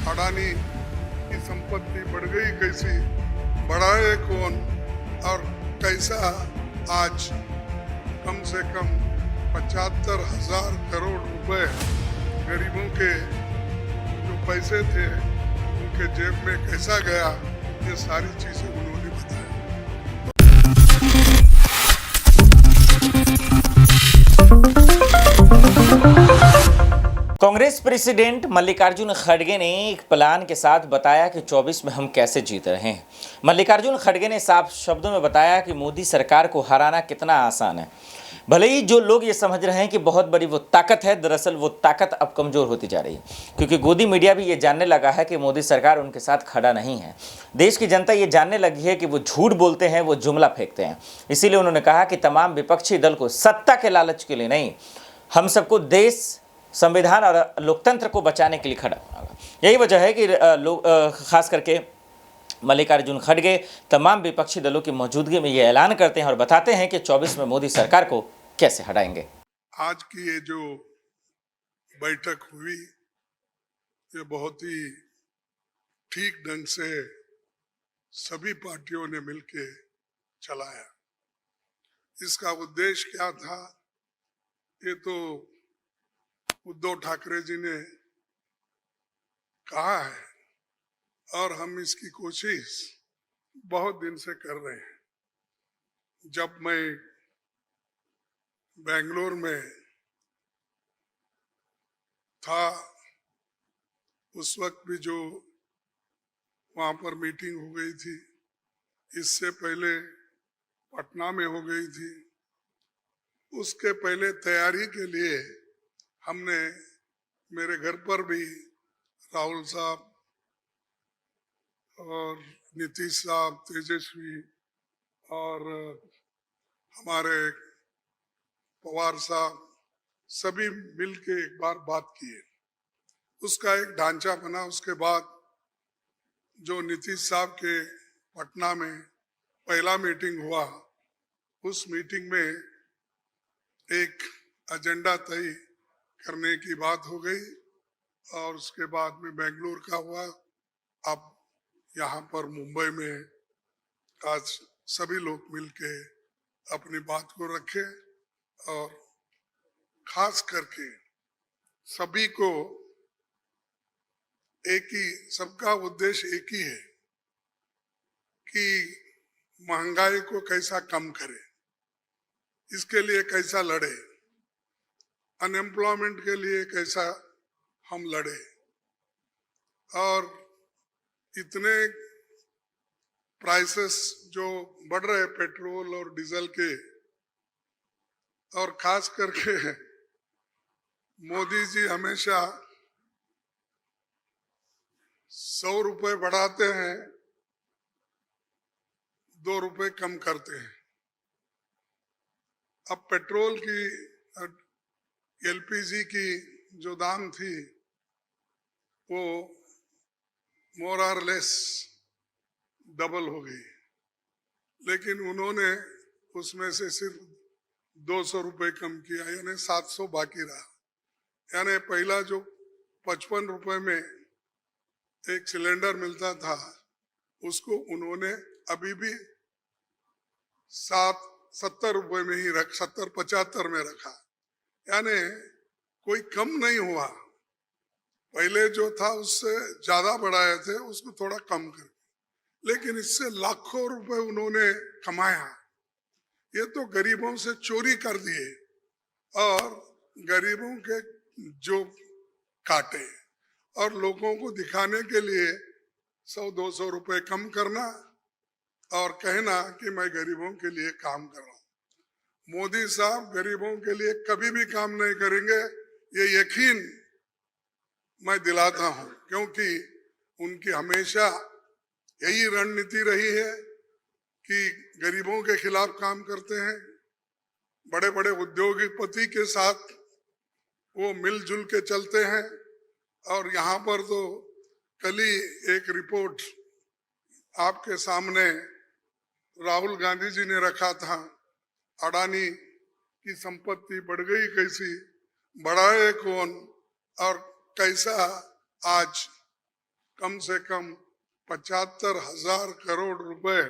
अडानी की संपत्ति बढ़ गई कैसी, बढ़ाए कौन और कैसा। आज कम से कम 75,000 करोड़ रुपए गरीबों के जो पैसे थे उनके जेब में कैसा गया, ये सारी चीजें उन्होंने बताया। कांग्रेस प्रेसिडेंट मल्लिकार्जुन खड़गे ने एक प्लान के साथ बताया कि 24 में हम कैसे जीत रहे हैं। मल्लिकार्जुन खड़गे ने साफ शब्दों में बताया कि मोदी सरकार को हराना कितना आसान है। भले ही जो लोग ये समझ रहे हैं कि बहुत बड़ी वो ताकत है, दरअसल वो ताकत अब कमज़ोर होती जा रही है, क्योंकि गोदी मीडिया भी ये जानने लगा है कि मोदी सरकार उनके साथ खड़ा नहीं है। देश की जनता ये जानने लगी है कि वो झूठ बोलते हैं, वो जुमला फेंकते हैं। इसीलिए उन्होंने कहा कि तमाम विपक्षी दल को सत्ता के लालच के लिए नहीं, हम सबको देश, संविधान और लोकतंत्र को बचाने के लिए खड़ा होगा। यही वजह है कि लोग खास करके मल्लिकार्जुन खड़गे तमाम विपक्षी दलों की मौजूदगी में ये ऐलान करते हैं और बताते हैं कि 24 में मोदी सरकार को कैसे हटाएंगे। आज की ये जो बैठक हुई, ये बहुत ही ठीक ढंग से सभी पार्टियों ने मिलकर चलाया। इसका उद्देश्य क्या था, ये तो उद्धव ठाकरे जी ने कहा है और हम इसकी कोशिश बहुत दिन से कर रहे हैं। जब मैं बेंगलोर में था, उस वक्त भी जो वहां पर मीटिंग हो गई थी, इससे पहले पटना में हो गई थी। उसके पहले तैयारी के लिए हमने मेरे घर पर भी राहुल साहब और नीतीश साहब, तेजस्वी और हमारे पवार साहब सभी मिलके एक बार बात किए। उसका एक ढांचा बना। उसके बाद जो नीतीश साहब के पटना में पहला मीटिंग हुआ, उस मीटिंग में एक एजेंडा तय करने की बात हो गई और उसके बाद में बेंगलुरु का हुआ। अब यहाँ पर मुंबई में आज सभी लोग मिलके अपनी बात को रखे और खास करके सभी को एक ही, सबका उद्देश्य एक ही है कि महंगाई को कैसा कम करे, इसके लिए कैसा लड़े, अनएम्प्लॉयमेंट के लिए कैसा हम लड़े। और इतने प्राइसेस जो बढ़ रहे पेट्रोल और डीजल के, और खास करके मोदी जी हमेशा 100 रुपए बढ़ाते हैं, 2 रुपए कम करते हैं। अब पेट्रोल की, एलपीजी की जो दाम थी वो मोर और लेस डबल हो गई, लेकिन उन्होंने उसमें से सिर्फ 200 रुपए कम किया, यानी 700 बाकी रहा। यानी पहला जो 55 रुपए में एक सिलेंडर मिलता था, उसको उन्होंने अभी भी 70 रुपए में ही 70-75 में रखा। यानी कोई कम नहीं हुआ। पहले जो था उससे ज्यादा बढ़ाए थे, उसको थोड़ा कम कर, लेकिन इससे लाखों रुपए उन्होंने कमाया। ये तो गरीबों से चोरी कर दिए और गरीबों के जो काटे, और लोगों को दिखाने के लिए 100-200 रुपए कम करना और कहना कि मैं गरीबों के लिए काम कर रहा हूं। मोदी साहब गरीबों के लिए कभी भी काम नहीं करेंगे, ये यकीन मैं दिलाता हूं, क्योंकि उनकी हमेशा यही रणनीति रही है कि गरीबों के खिलाफ काम करते हैं। बड़े बड़े उद्योगपति के साथ वो मिलजुल के चलते हैं। और यहाँ पर तो कल ही एक रिपोर्ट आपके सामने राहुल गांधी जी ने रखा था, अडानी की संपत्ति बढ़ गई कैसी, बढ़ाए कौन और कैसा। आज कम से कम 75,000 करोड़ रुपए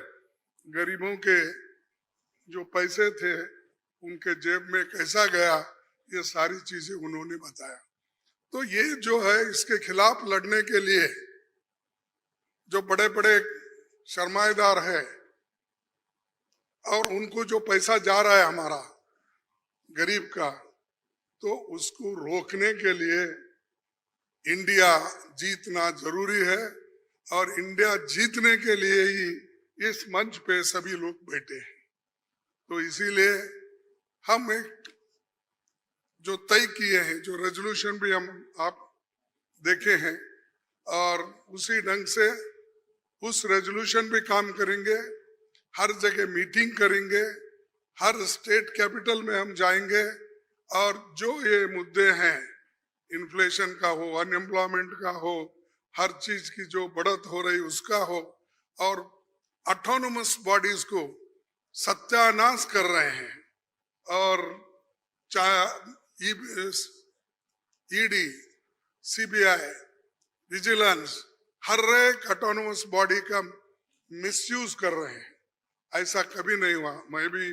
गरीबों के जो पैसे थे उनके जेब में कैसा गया, ये सारी चीजें उन्होंने बताया। तो ये जो है, इसके खिलाफ लड़ने के लिए जो बड़े बड़े सरमाएदार है और उनको जो पैसा जा रहा है हमारा गरीब का, तो उसको रोकने के लिए इंडिया जीतना जरूरी है। और इंडिया जीतने के लिए ही इस मंच पे सभी लोग बैठे हैं। तो इसीलिए हम एक जो तय किए हैं, जो रेजोल्यूशन भी हम आप देखे हैं, और उसी ढंग से उस रेजोल्यूशन पे काम करेंगे। हर जगह मीटिंग करेंगे, हर स्टेट कैपिटल में हम जाएंगे और जो ये मुद्दे हैं, इन्फ्लेशन का हो, अनएम्प्लॉयमेंट का हो, हर चीज की जो बढ़त हो रही उसका हो, और ऑटोनोमस बॉडीज को सत्यानाश कर रहे हैं। और चाहे ईडी, सीबीआई, विजिलेंस, हर एक ऑटोनोमस बॉडी का मिसयूज कर रहे हैं। ऐसा कभी नहीं हुआ। मैं भी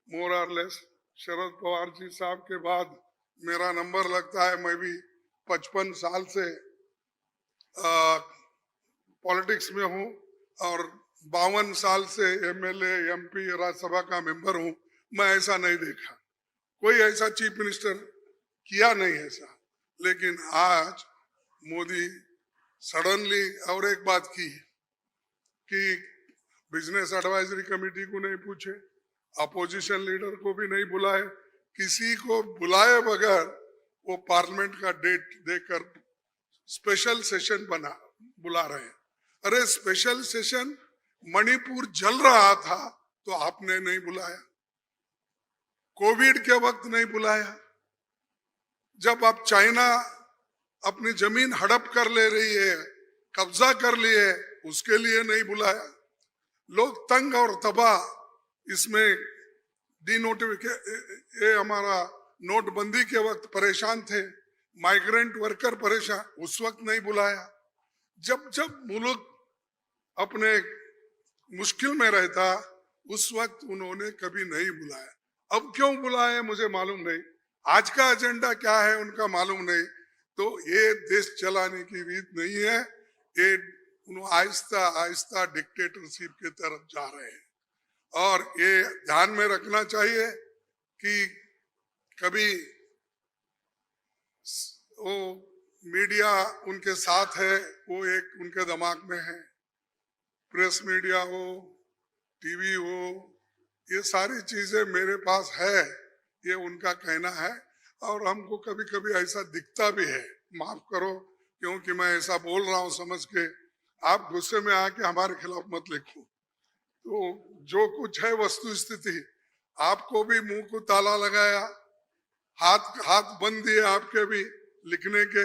मोर और लेस शरद पवार जी साहब के बाद मेरा नंबर लगता है। मैं भी 55 साल से पॉलिटिक्स में हूँ और 52 साल से एमएलए, एमपी, राज्यसभा का मेंबर हूँ। मैं ऐसा नहीं देखा, कोई ऐसा चीफ मिनिस्टर किया नहीं ऐसा। लेकिन आज मोदी सडनली और एक बात की कि बिजनेस एडवाइजरी कमेटी को नहीं पूछे, अपोजिशन लीडर को भी नहीं बुलाए, किसी को बुलाए बगैर वो पार्लियामेंट का डेट देकर स्पेशल सेशन बुला रहे हैं। अरे स्पेशल सेशन, मणिपुर जल रहा था तो आपने नहीं बुलाया, कोविड के वक्त नहीं बुलाया, जब आप चाइना अपनी जमीन हड़प कर ले रही है, कब्जा कर लिए, उसके लिए नहीं बुलाया। लोग तंग और तबाह इसमें ये हमारा नोटबंदी के वक्त परेशान थे, माइग्रेंट वर्कर परेशान, उस वक्त नहीं बुलाया। जब जब मुल्क अपने मुश्किल में रहता उस वक्त उन्होंने कभी नहीं बुलाया। अब क्यों बुलाए मुझे मालूम नहीं, आज का एजेंडा क्या है उनका मालूम नहीं। तो ये देश चलाने की रीत नहीं है, ये आहिस्ता आहिस्ता डिक्टेटरशिप की तरफ जा रहे हैं। और ये ध्यान में रखना चाहिए कि कभी वो मीडिया उनके साथ है, वो एक उनके दिमाग में है, प्रेस मीडिया हो, टीवी हो, ये सारी चीजें मेरे पास है, ये उनका कहना है। और हमको कभी कभी ऐसा दिखता भी है, माफ करो क्योंकि मैं ऐसा बोल रहा हूं समझ के, आप गुस्से में आके हमारे खिलाफ मत लिखो। तो जो कुछ है वस्तु स्थिति, आपको भी मुंह को ताला लगाया, हाथ बंद दिए आपके भी लिखने के,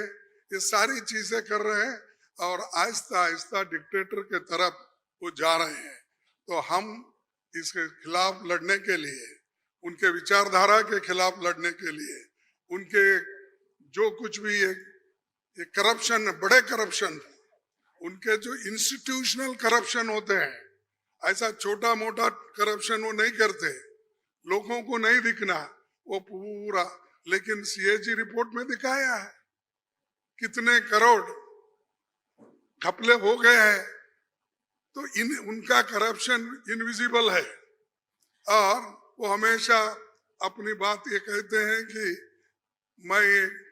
ये सारी चीजें कर रहे हैं और आहिस्ता आहिस्ता डिक्टेटर के तरफ वो जा रहे हैं। तो हम इसके खिलाफ लड़ने के लिए, उनके विचारधारा के खिलाफ लड़ने के लिए, उनके जो कुछ भी ये करप्शन, बड़े करप्शन, उनके जो इंस्टीट्यूशनल करप्शन होते हैं, ऐसा छोटा मोटा करप्शन वो नहीं करते, लोगों को नहीं दिखना वो पूरा। लेकिन सीएजी रिपोर्ट में दिखाया है कितने करोड़ घपले हो गए हैं। तो उनका करप्शन इनविजिबल है और वो हमेशा अपनी बात ये कहते हैं कि मैं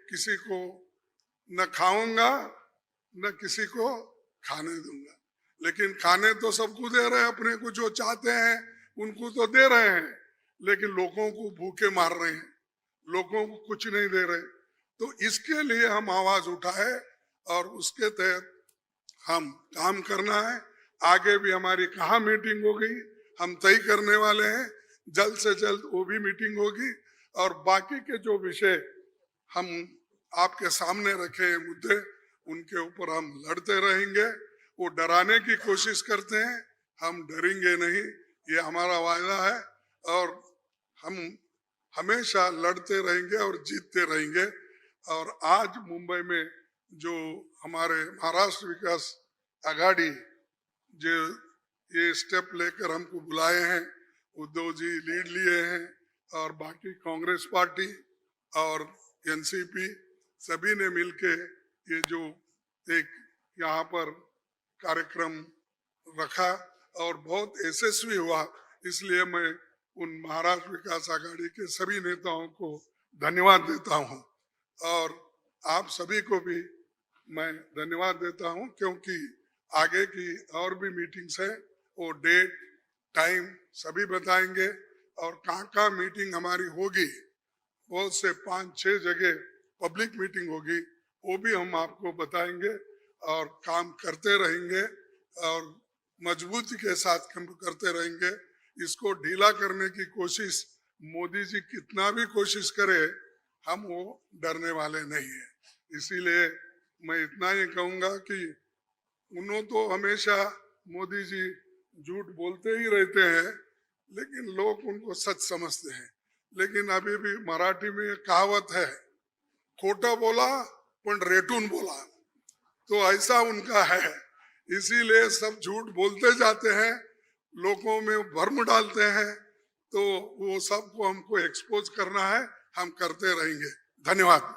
किसी को न खाऊंगा न किसी को खाने दूंगा। लेकिन खाने तो सबको दे रहे हैं, अपने को जो चाहते हैं उनको तो दे रहे हैं, लेकिन लोगों को भूखे मार रहे हैं, लोगों को कुछ नहीं दे रहे। तो इसके लिए हम आवाज उठाए और उसके तहत हम काम करना है। आगे भी हमारी कहाँ मीटिंग होगी, हम तय करने वाले हैं, जल्द से जल्द वो भी मीटिंग होगी। और बाकी के जो विषय हम आपके सामने रखे हैं मुद्दे, उनके ऊपर हम लड़ते रहेंगे। वो डराने की कोशिश करते हैं, हम डरेंगे नहीं, ये हमारा वायदा है। और हम हमेशा लड़ते रहेंगे और जीतते रहेंगे। और आज मुंबई में जो हमारे महाराष्ट्र विकास आघाड़ी जो ये स्टेप लेकर हमको बुलाए हैं, उद्धव जी लीड लिए हैं और बाकी कांग्रेस पार्टी और एनसीपी सभी ने मिलके ये जो एक यहाँ पर कार्यक्रम रखा और बहुत यशस्वी हुआ, इसलिए मैं उन महाराष्ट्र विकास आघाड़ी के सभी नेताओं को धन्यवाद देता हूँ और आप सभी को भी मैं धन्यवाद देता हूँ, क्योंकि आगे की और भी मीटिंग्स है, वो डेट टाइम सभी बताएंगे और कहाँ मीटिंग हमारी होगी, बहुत से 5-6 जगह पब्लिक मीटिंग होगी, वो भी हम आपको बताएंगे और काम करते रहेंगे और मजबूती के साथ काम करते रहेंगे। इसको ढीला करने की कोशिश मोदी जी कितना भी कोशिश करे, हम वो डरने वाले नहीं है। इसीलिए मैं इतना ही कहूँगा कि उन्होंने तो हमेशा मोदी जी झूठ बोलते ही रहते हैं, लेकिन लोग उनको सच समझते हैं। लेकिन अभी भी मराठी में एक कहावत है, खोटा बोला पण रेटून बोला, तो ऐसा उनका है। इसीलिए सब झूठ बोलते जाते हैं, लोगों में भ्रम डालते हैं, तो वो सबको हमको एक्सपोज करना है, हम करते रहेंगे। धन्यवाद।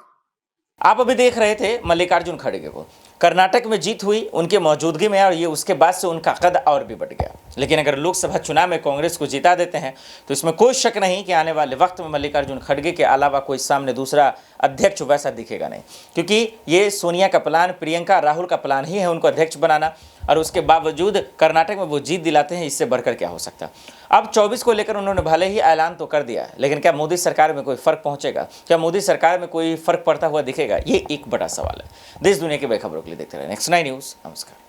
आप अभी देख रहे थे मल्लिकार्जुन खड़गे को। कर्नाटक में जीत हुई उनके मौजूदगी में और ये उसके बाद से उनका कद और भी बढ़ गया। लेकिन अगर लोकसभा चुनाव में कांग्रेस को जिता देते हैं तो इसमें कोई शक नहीं कि आने वाले वक्त में मल्लिकार्जुन खड़गे के अलावा कोई सामने दूसरा अध्यक्ष वैसा दिखेगा नहीं, क्योंकि ये सोनिया का प्लान, प्रियंका राहुल का प्लान ही है उनको अध्यक्ष बनाना, और उसके बावजूद कर्नाटक में वो जीत दिलाते हैं। इससे बढ़कर क्या हो सकता है। अब 24 को लेकर उन्होंने भले ही ऐलान तो कर दिया, लेकिन क्या मोदी सरकार में कोई फर्क पहुंचेगा? क्या मोदी सरकार में कोई फर्क पड़ता हुआ दिखेगा? ये एक बड़ा सवाल है। देश दुनिया की बड़ी खबरों के लिए देखते रहे नेक्स्ट 9 न्यूज़। नमस्कार।